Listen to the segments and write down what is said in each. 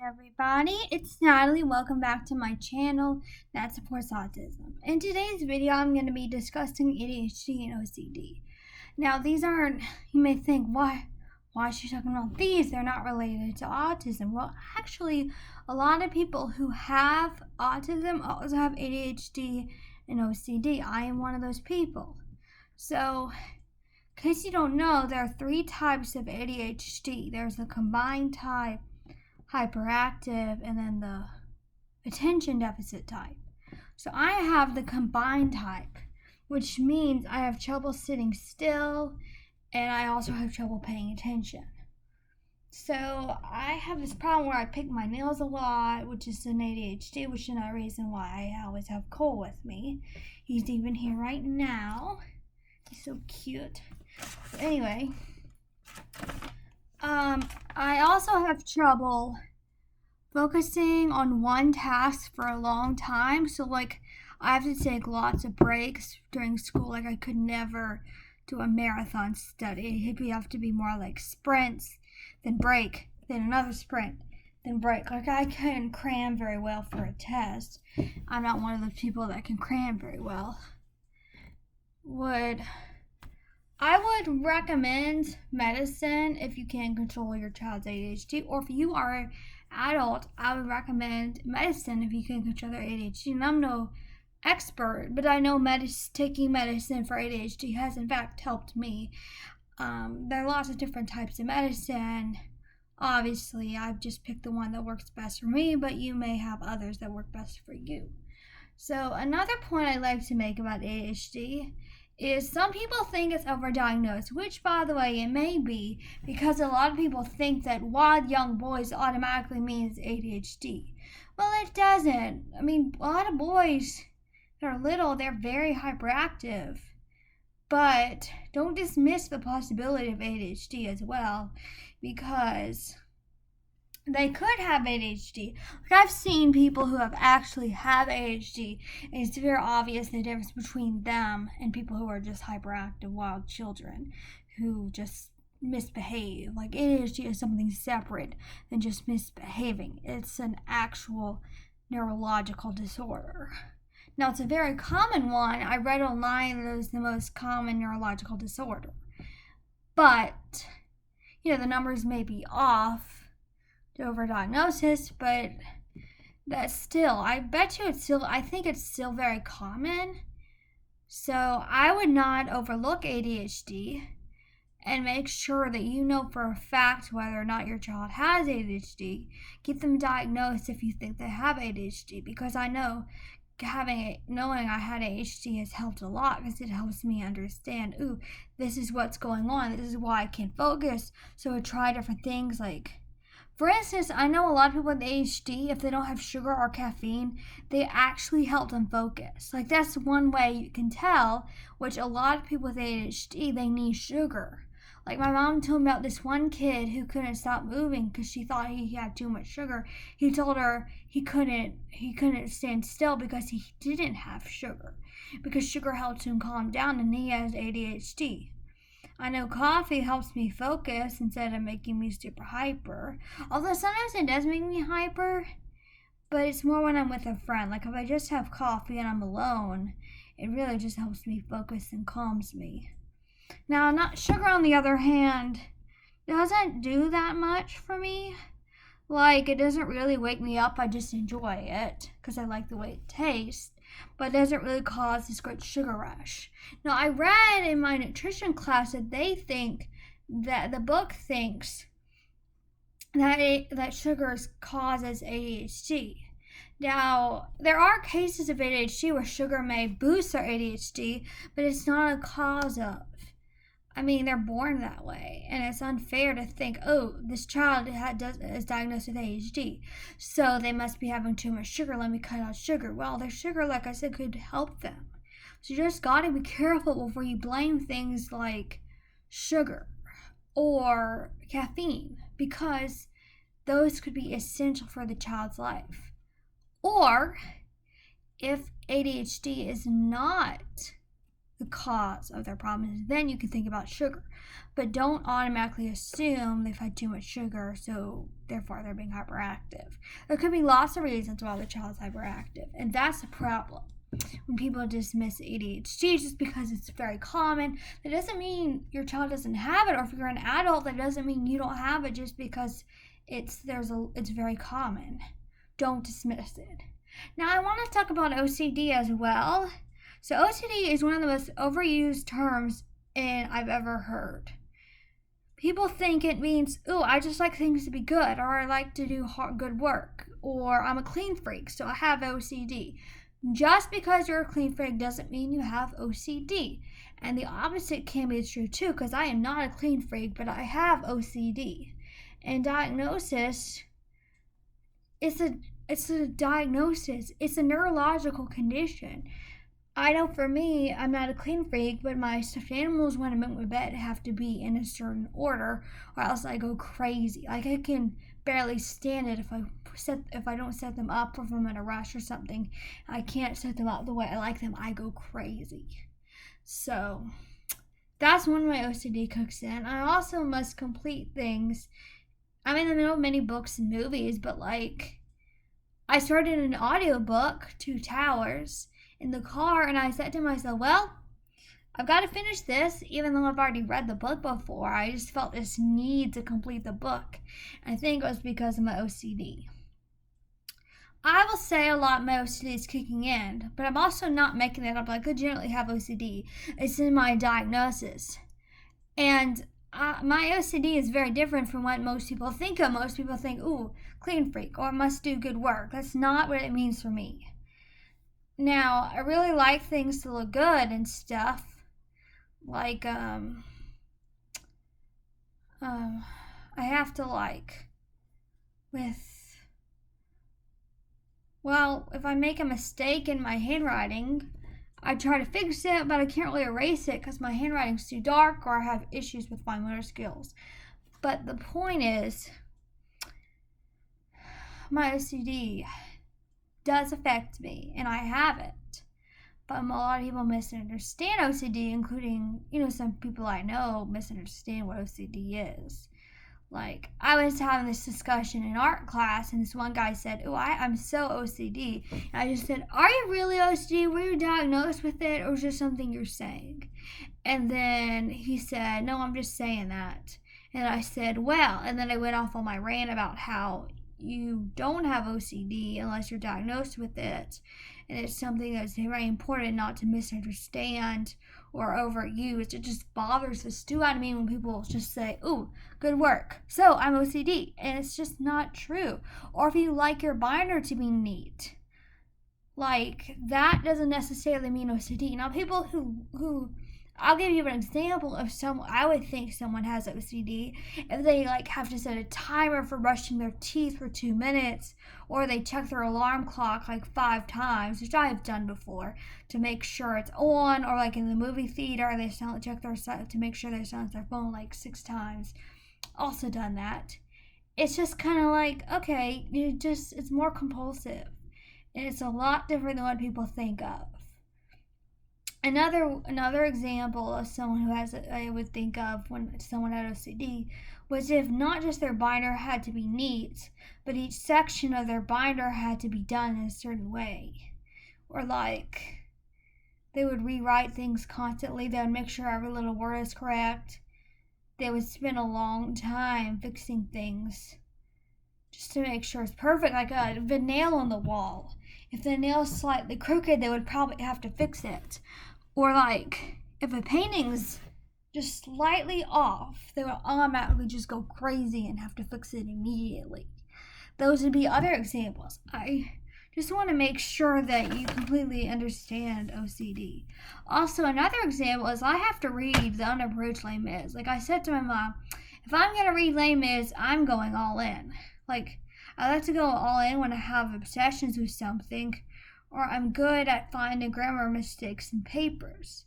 Everybody, it's Natalie. Welcome back to my channel that supports autism. In today's video, I'm going to be discussing ADHD and OCD. Now, these aren't, you may think, why is she talking about these? They're not related to autism. Well, actually, a lot of people who have autism also have ADHD and OCD. I am one of those people. So, in case you don't know, there are 3 types of ADHD. There's the combined type, hyperactive, and then the attention deficit type. So I have the combined type, which means I have trouble sitting still and I also have trouble paying attention. So I have this problem where I pick my nails a lot, which is an ADHD, which is another reason why I always have Cole with me. He's even here right now. He's so cute. But anyway, I also have trouble focusing on one task for a long time. So, I have to take lots of breaks during school. I could never do a marathon study. It'd have to be more like sprints, then break, then another sprint, then break. I couldn't cram very well for a test. I'm not one of those people that can cram very well. I would recommend medicine if you can control your child's ADHD, or if you are an adult, I would recommend medicine if you can control their ADHD. And I'm no expert, but I know taking medicine for ADHD has in fact helped me. There are lots of different types of medicine. Obviously, I've just picked the one that works best for me, but you may have others that work best for you. So another point I like to make about ADHD is some people think it's overdiagnosed, which, by the way, it may be, because a lot of people think that wild young boys automatically means ADHD. Well, it doesn't. A lot of boys that are little, they're very hyperactive. But don't dismiss the possibility of ADHD as well, because they could have ADHD. I've seen people who have actually have ADHD, and it's very obvious the difference between them and people who are just hyperactive wild children who just misbehave. ADHD is something separate than just misbehaving. It's an actual neurological disorder. Now, it's a very common one. I read online that it was the most common neurological disorder. But, the numbers may be off overdiagnosis, but that's still, I think it's still very common. So I would not overlook ADHD and make sure that you know for a fact whether or not your child has ADHD. Get them diagnosed if you think they have ADHD, because I know knowing I had ADHD has helped a lot, because it helps me understand, this is what's going on, this is why I can't focus. So I try different things, for instance, I know a lot of people with ADHD, if they don't have sugar or caffeine, they actually help them focus. That's one way you can tell, which a lot of people with ADHD, they need sugar. My mom told me about this one kid who couldn't stop moving because she thought he had too much sugar. He told her he couldn't stand still because he didn't have sugar, because sugar helps him calm down, and he has ADHD. I know coffee helps me focus instead of making me super hyper. Although sometimes it does make me hyper, but it's more when I'm with a friend. If I just have coffee and I'm alone, it really just helps me focus and calms me. Now, sugar, on the other hand, doesn't do that much for me. It doesn't really wake me up. I just enjoy it because I like the way it tastes. But it doesn't really cause this great sugar rush. Now, I read in my nutrition class that the book thinks that sugar causes ADHD. Now, there are cases of ADHD where sugar may boost their ADHD, but it's not a cause of. They're born that way, and it's unfair to think, this child is diagnosed with ADHD, so they must be having too much sugar, let me cut out sugar. Well, their sugar, like I said, could help them. So you just got to be careful before you blame things like sugar or caffeine, because those could be essential for the child's life. Or, if ADHD is not the cause of their problems. Then you can think about sugar. But don't automatically assume they've had too much sugar, so therefore they're being hyperactive. There could be lots of reasons why the child's hyperactive, and that's a problem. When people dismiss ADHD just because it's very common, that doesn't mean your child doesn't have it, or if you're an adult, that doesn't mean you don't have it just because it's very common. Don't dismiss it. Now I want to talk about OCD as well. So OCD is one of the most overused terms I've ever heard. People think it means, I just like things to be good, or I like to do good work, or I'm a clean freak, so I have OCD. Just because you're a clean freak doesn't mean you have OCD. And the opposite can be true too, because I am not a clean freak, but I have OCD. And diagnosis, it's a diagnosis. It's a neurological condition. I know for me, I'm not a clean freak, but my stuffed animals when I make my bed have to be in a certain order, or else I go crazy. Like I can barely stand it if I don't set them up, or if I'm in a rush or something. I can't set them up the way I like them. I go crazy. So that's when my OCD kicks in. I also must complete things. I'm in the middle of many books and movies, but like I started an audiobook, 2 Towers, in the car, and I said to myself, well, I've got to finish this, even though I've already read the book before. I just felt this need to complete the book. I think it was because of my OCD. I will say a lot my OCD is kicking in, but I'm also not making it up. I could generally have OCD. It's in my diagnosis. And my OCD is very different from what most people think of. Most people think, clean freak, or must do good work. That's not what it means for me. Now, I really like things to look good and stuff. Like, I have to if I make a mistake in my handwriting, I try to fix it, but I can't really erase it because my handwriting's too dark, or I have issues with my motor skills. But the point is, my OCD does affect me, and I have it. But a lot of people misunderstand OCD, including, some people I know misunderstand what OCD is. Like, I was having this discussion in art class, and this one guy said, I'm so OCD. And I just said, are you really OCD? Were you diagnosed with it, or is it something you're saying? And then he said, no, I'm just saying that. And I said, well, and then I went off on my rant about how you don't have OCD unless you're diagnosed with it. And it's something that's very important not to misunderstand or overuse. It just bothers the stew out of me when people just say, good work, so I'm OCD. And it's just not true. Or if you like your binder to be neat, like, that doesn't necessarily mean OCD. Now, people who I'll give you an example of I would think someone has OCD if they have to set a timer for brushing their teeth for 2 minutes, or they check their alarm clock 5 times, which I have done before, to make sure it's on, or in the movie theater, they check to make sure they silence their phone 6 times. Also done that. It's just kind of okay, it's more compulsive, and it's a lot different than what people think of. Another example of someone who I would think of when someone had OCD was if not just their binder had to be neat, but each section of their binder had to be done in a certain way. Or they would rewrite things constantly. They would make sure every little word is correct. They would spend a long time fixing things just to make sure it's perfect, like the nail on the wall. If the nail's slightly crooked, they would probably have to fix it. Or if a painting's just slightly off, they would automatically just go crazy and have to fix it immediately. Those would be other examples. I just want to make sure that you completely understand OCD. Also, another example is I have to read The Unapproached Les Mis. I said to my mom, if I'm going to read Les Mis, I'm going all in. I like to go all in when I have obsessions with something, or I'm good at finding grammar mistakes in papers.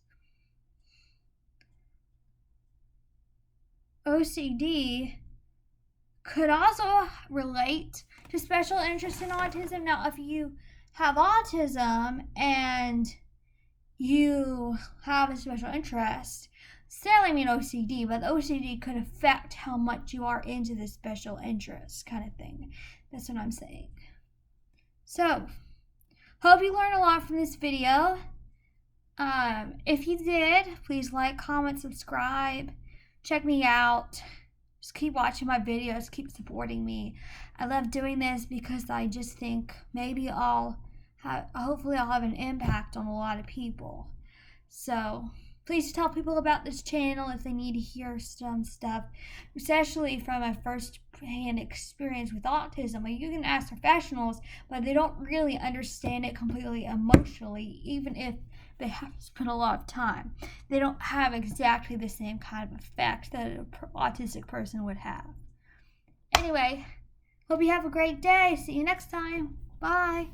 OCD could also relate to special interest in autism. Now, if you have autism and you have a special interest, necessarily mean OCD, but the OCD could affect how much you are into this special interest kind of thing. That's what I'm saying. So, hope you learned a lot from this video. If you did, please like, comment, subscribe, check me out. Just keep watching my videos, keep supporting me. I love doing this because I just think maybe hopefully I'll have an impact on a lot of people. So please tell people about this channel if they need to hear some stuff, especially from my first-hand experience with autism. Like, you can ask professionals, but they don't really understand it completely emotionally, even if they have to spend a lot of time. They don't have exactly the same kind of effect that an autistic person would have. Anyway, hope you have a great day. See you next time. Bye.